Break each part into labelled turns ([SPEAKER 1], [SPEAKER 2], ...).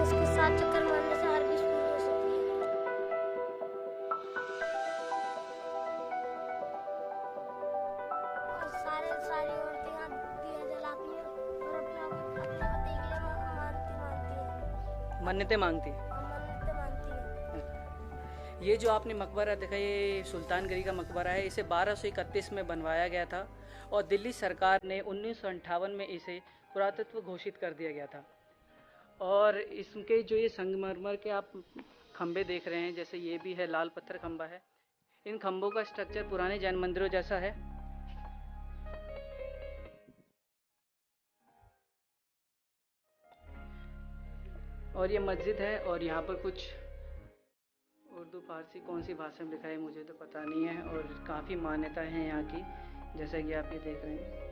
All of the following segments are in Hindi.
[SPEAKER 1] इसके 7 चक्कर मारने से हर विश पूरी हो सकती है। और सारी औरतें यहाँ दिया जलाती हैं और अपने पति के लिए
[SPEAKER 2] मन्नतें मांगती है।
[SPEAKER 1] मन्नतें मांगती हैं।
[SPEAKER 2] ये जो आपने मकबरा देखा, ये सुल्तानगरी का मकबरा है। इसे 1231 में बनवाया गया था और दिल्ली सरकार ने 1958 में इसे पुरातत्व घोषित कर दिया गया था। और इसके जो ये संगमरमर के आप खंबे देख रहे हैं, जैसे ये भी है लाल पत्थर खंबा है। इन खंबों का स्ट्रक्चर पुराने जैन मंदिरों जैसा है। और ये मस्जिद है और यहाँ पर कुछ उर्दू फारसी कौन सी भाषा में लिखा है मुझे तो पता नहीं है। और काफ़ी मान्यताएं हैं यहाँ की, जैसा कि आप ये देख रहे हैं।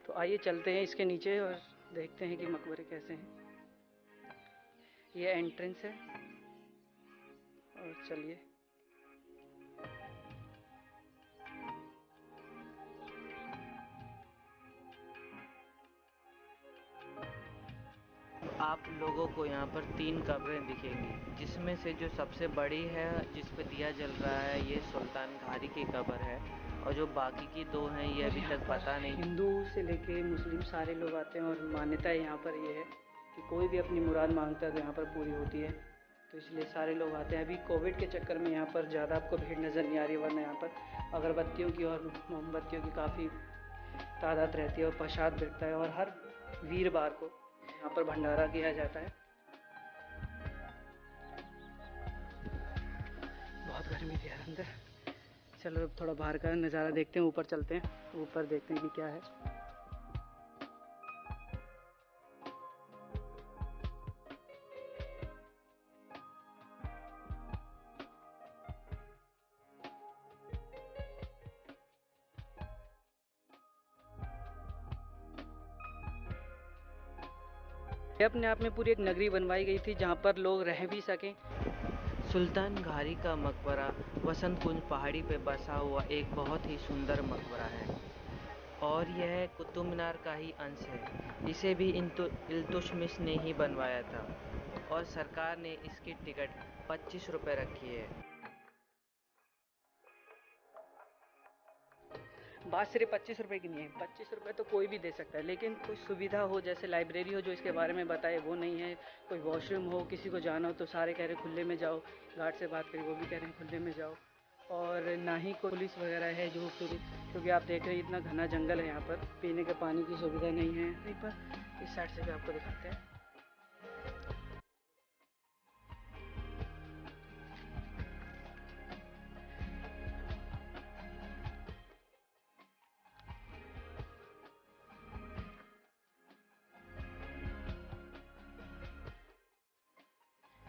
[SPEAKER 2] तो आइए चलते हैं इसके नीचे और देखते हैं कि मकबरे कैसे हैं। ये एंट्रेंस है और चलिए।
[SPEAKER 3] आप लोगों को यहाँ पर 3 कब्रें दिखेंगी, जिसमें से जो सबसे बड़ी है जिस पे दिया जल रहा है ये सुल्तान घारी की कब्र है। और जो बाकी की 2 हैं ये अभी तक पता नहीं।
[SPEAKER 2] हिंदू से लेके मुस्लिम सारे लोग आते हैं और मान्यता यहाँ पर ये है कि कोई भी अपनी मुराद मांगता है तो यहाँ पर पूरी होती है। तो इसलिए सारे लोग आते हैं। अभी कोविड के चक्कर में यहाँ पर ज़्यादा आपको भीड़ नज़र नहीं आ रही, वरना यहाँ पर अगरबत्तियों की और मोमबत्तियों की काफ़ी तादाद रहती है और प्रसाद बिकता है। और हर वीरवार को यहाँ पर भंडारा किया जाता है। बहुत गर्मी थी यार अंदर। चलो अब थोड़ा बाहर का नज़ारा देखते हैं, ऊपर चलते हैं, ऊपर देखते हैं कि क्या है। ये अपने आप में पूरी एक नगरी बनवाई गई थी जहाँ पर लोग रह भी सकें।
[SPEAKER 3] सुल्तान घारी का मकबरा वसंत कुंज पहाड़ी पे बसा हुआ एक बहुत ही सुंदर मकबरा है और यह कुतुब मीनार का ही अंश है। इसे भी इल्तुतमिश ने ही बनवाया था और सरकार ने इसकी टिकट 25 रुपये रखी है।
[SPEAKER 2] बात सिर्फ 25 रुपए की नहीं है। 25 रुपए तो कोई भी दे सकता है, लेकिन कोई सुविधा हो, जैसे लाइब्रेरी हो जो इसके बारे में बताए, वो नहीं है। कोई वॉशरूम हो, किसी को जाना हो तो सारे कह रहे खुले में जाओ। गार्ड से बात करी, वो भी कह रहे हैं खुले में जाओ। और ना ही कोई पुलिस वगैरह है जो क्योंकि आप देख रहे हैं इतना घना जंगल है यहाँ पर। पीने के पानी की सुविधा नहीं है कहीं पर। इस साइड से भी आपको दिखाते हैं।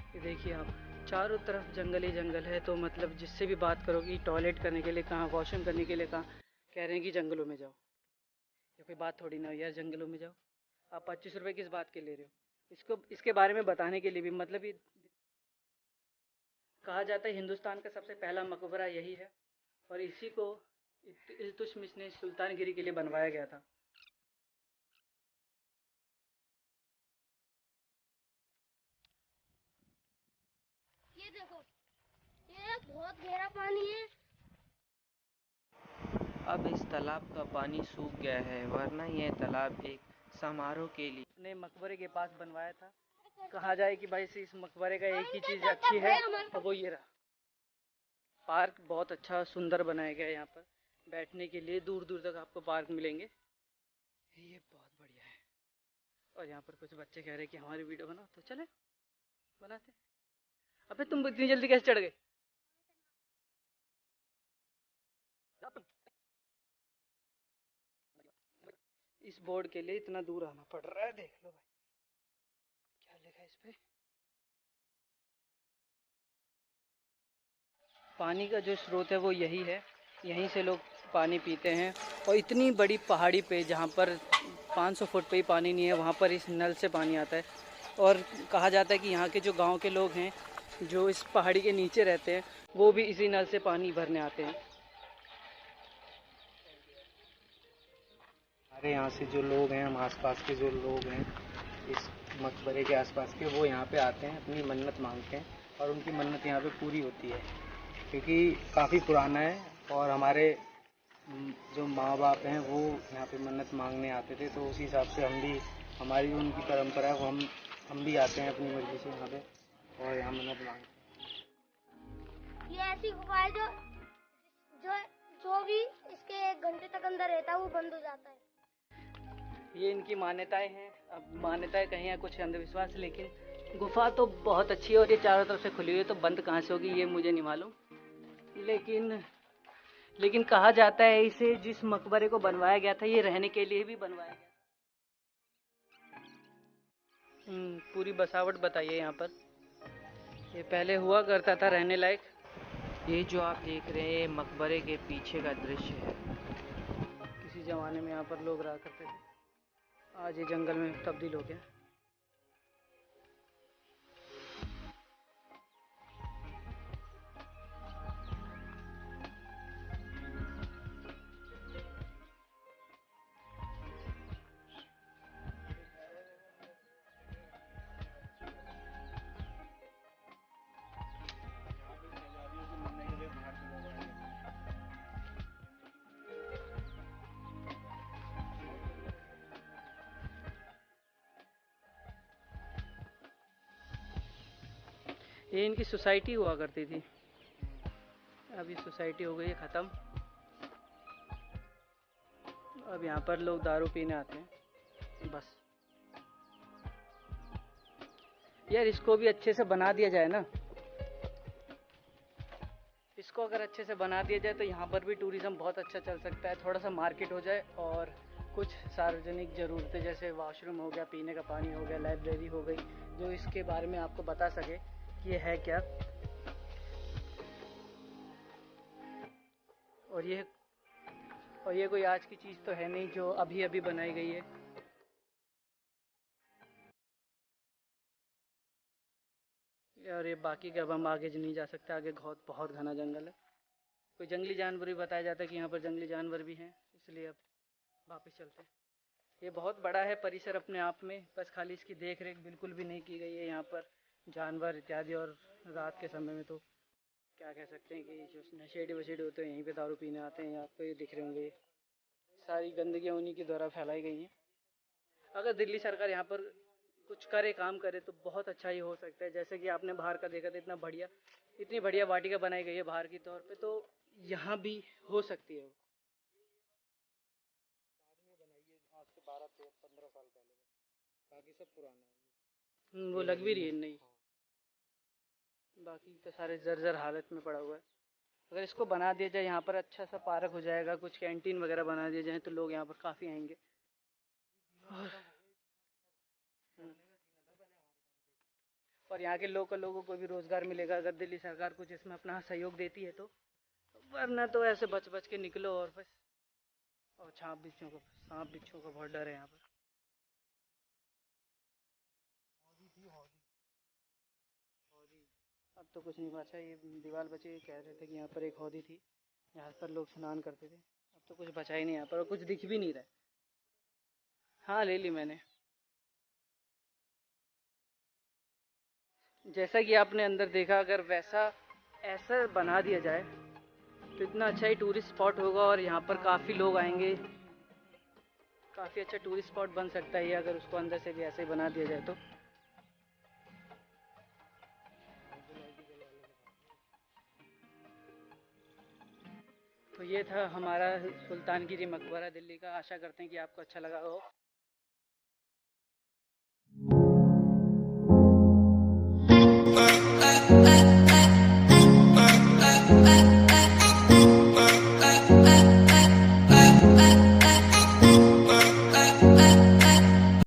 [SPEAKER 2] ये देखिए आप, चारों तरफ जंगल ही जंगल है। तो मतलब जिससे भी बात करोगी टॉयलेट करने के लिए कहाँ, वॉशरूम करने के लिए कहाँ, कह रहे हैं कि जंगलों में जाओ। ये कोई बात थोड़ी ना हो यार, जंगलों में जाओ। आप 25 रुपए किस बात के ले रहे हो? इसको इसके बारे में बताने के लिए भी मतलब ये कहा जाता है हिंदुस्तान का सबसे पहला मकबरा यही है और इसी को इल्तुतमिश ने सुल्तानगिरी के लिए बनवाया गया था।
[SPEAKER 1] ये देखो, ये बहुत गहरा पानी है।
[SPEAKER 3] अब इस तालाब का पानी सूख गया है, वरना यह तालाब एक समारोह के लिए
[SPEAKER 2] ने मकबरे के पास बनवाया था। कहा जाए कि भाई इस मकबरे का एक ही चीज़ अच्छी है और वो ये रहा, पार्क बहुत अच्छा सुंदर बनाया गया है। यहाँ पर बैठने के लिए दूर दूर तक आपको पार्क मिलेंगे, ये बहुत बढ़िया है। और यहाँ पर कुछ बच्चे कह रहे हैं कि हमारी वीडियो बनाओ, तो चले बनाते। अबे तुम इतनी जल्दी कैसे चढ़ गए? इस बोर्ड के लिए इतना दूर आना पड़ रहा है, देख लो भाई क्या लिखा है इस पे। पानी का जो स्रोत है वो यही है, यहीं से लोग पानी पीते हैं। और इतनी बड़ी पहाड़ी पे जहाँ पर 500 फुट पे ही पानी नहीं है, वहाँ पर इस नल से पानी आता है। और कहा जाता है कि यहाँ के जो गांव के लोग हैं जो इस पहाड़ी के नीचे रहते हैं, वो भी इसी नल से पानी भरने आते हैं।
[SPEAKER 4] हमारे यहाँ से जो लोग हैं, हम आसपास के जो लोग हैं इस मकबरे के आसपास के, वो यहाँ पे आते हैं, अपनी मन्नत मांगते हैं और उनकी मन्नत यहाँ पे पूरी होती है, क्योंकि काफ़ी पुराना है। और हमारे जो माँ बाप हैं वो यहाँ पे मन्नत मांगने आते थे, तो उसी हिसाब से हम भी, हमारी जो उनकी परंपरा है वो हम भी आते हैं अपनी मर्जी से यहाँ पे और यहाँ मन्नत मांगते हैं।
[SPEAKER 1] ये ऐसी गुफा है जो जो जो भी इसके 1 घंटे तक अंदर रहता है वो बंद हो जाता है।
[SPEAKER 2] ये इनकी मान्यताएं हैं। अब मान्यताएं कहीं या कुछ अंधविश्वास, लेकिन गुफा तो बहुत अच्छी है और ये चारों तरफ से खुली हुई है, तो बंद कहाँ से होगी ये मुझे नहीं मालूम। लेकिन कहा जाता है इसे जिस मकबरे को बनवाया गया था ये रहने के लिए भी बनवाया गया। पूरी बसावट बताइए यहाँ पर, ये पहले हुआ करता था रहने लायक।
[SPEAKER 3] ये जो आप देख रहे हैं मकबरे के पीछे का दृश्य है।
[SPEAKER 2] किसी जमाने में यहाँ पर लोग रहा करते थे, आज ये जंगल में तब्दील हो गया। ये इनकी सोसाइटी हुआ करती थी, अब ये सोसाइटी हो गई है ख़त्म। अब यहाँ पर लोग दारू पीने आते हैं बस। यार इसको भी अच्छे से बना दिया जाए ना, इसको अगर अच्छे से बना दिया जाए तो यहाँ पर भी टूरिज़्म बहुत अच्छा चल सकता है। थोड़ा सा मार्केट हो जाए और कुछ सार्वजनिक ज़रूरतें जैसे वॉशरूम हो गया, पीने का पानी हो गया, लाइब्रेरी हो गई, जो इसके बारे में आपको बता सके कि ये है क्या। और ये कोई आज की चीज़ तो है नहीं जो अभी अभी बनाई गई है। और ये बाकी के अब हम आगे नहीं जा सकते, आगे बहुत घना जंगल है। कोई जंगली जानवर भी बताया जाता है कि यहाँ पर जंगली जानवर भी हैं, इसलिए अब वापस चलते हैं। ये बहुत बड़ा है परिसर अपने आप में, बस खाली इसकी देख रेख बिल्कुल भी नहीं की गई है। यहाँ पर जानवर इत्यादि, और रात के समय में तो क्या कह सकते हैं कि जो नशेड़ी वशेड़ी होते हैं यहीं पे दारू पीने आते हैं। आपको ये दिख रहे होंगे, सारी गंदगियाँ उन्हीं के द्वारा फैलाई गई हैं। अगर दिल्ली सरकार यहाँ पर कुछ करे, काम करे, तो बहुत अच्छा ही हो सकता है। जैसे कि आपने बाहर का देखा था, इतनी बढ़िया वाटिका बनाई गई है बाहर की तौर पे, तो यहाँ भी हो सकती है। आज से 12-15 साल पहले, बाकी सब पुराना है। वो लग भी रही है नहीं, बाकी तो सारे जर्जर हालत में पड़ा हुआ है। अगर इसको बना दिया जाए, यहाँ पर अच्छा सा पार्क हो जाएगा, कुछ कैंटीन वगैरह बना दिया जाए, तो लोग यहाँ पर काफ़ी आएंगे। और यहाँ के लोकल लोगों को भी रोज़गार मिलेगा अगर दिल्ली सरकार कुछ इसमें अपना सहयोग देती है तो। वरना तो ऐसे बच बच के निकलो और बस। और सांप बिच्छू का बहुत डर है यहाँ पर। अब तो कुछ नहीं बचा, ये दीवार बची। कह रहे थे कि यहाँ पर एक हौदी थी, यहाँ पर लोग स्नान करते थे। अब तो कुछ बचा ही नहीं यहाँ पर, और कुछ दिख भी नहीं रहा है। हाँ ले ली मैंने। जैसा कि आपने अंदर देखा, अगर वैसा ऐसा बना दिया जाए तो इतना अच्छा ही टूरिस्ट स्पॉट होगा और यहाँ पर काफ़ी लोग आएंगे। काफ़ी अच्छा टूरिस्ट स्पॉट बन सकता है ये, अगर उसको अंदर से भी ऐसे ही बना दिया जाए तो। तो ये था हमारा सुल्तानगिरी मकबरा दिल्ली का। आशा करते हैं कि आपको अच्छा लगा हो।